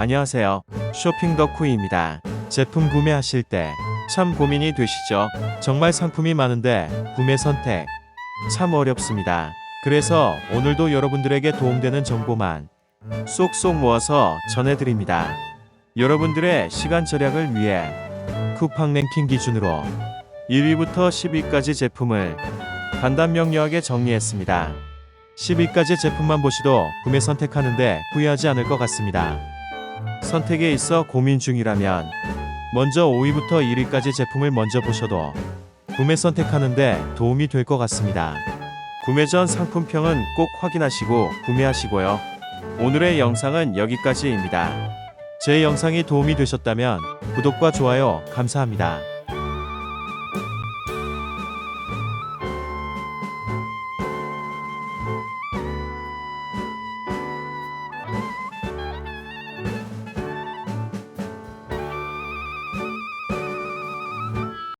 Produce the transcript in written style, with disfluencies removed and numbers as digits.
안녕하세요. 쇼핑 덕후입니다. 제품 구매하실 때 참 고민이 되시죠? 정말 상품이 많은데 구매 선택 참 어렵습니다. 그래서 오늘도 여러분들에게 도움되는 정보만 쏙쏙 모아서 전해드립니다. 여러분들의 시간 절약을 위해 쿠팡 랭킹 기준으로 1위부터 10위까지 제품을 간단 명료하게 정리했습니다. 10위까지 제품만 보시도 구매 선택하는데 후회하지 않을 것 같습니다. 선택에 있어 고민 중이라면 먼저 5위부터 1위까지 제품을 먼저 보셔도 구매 선택하는데 도움이 될 것 같습니다. 구매 전 상품평은 꼭 확인하시고 구매하시고요. 오늘의 영상은 여기까지입니다. 제 영상이 도움이 되셨다면 구독과 좋아요 감사합니다.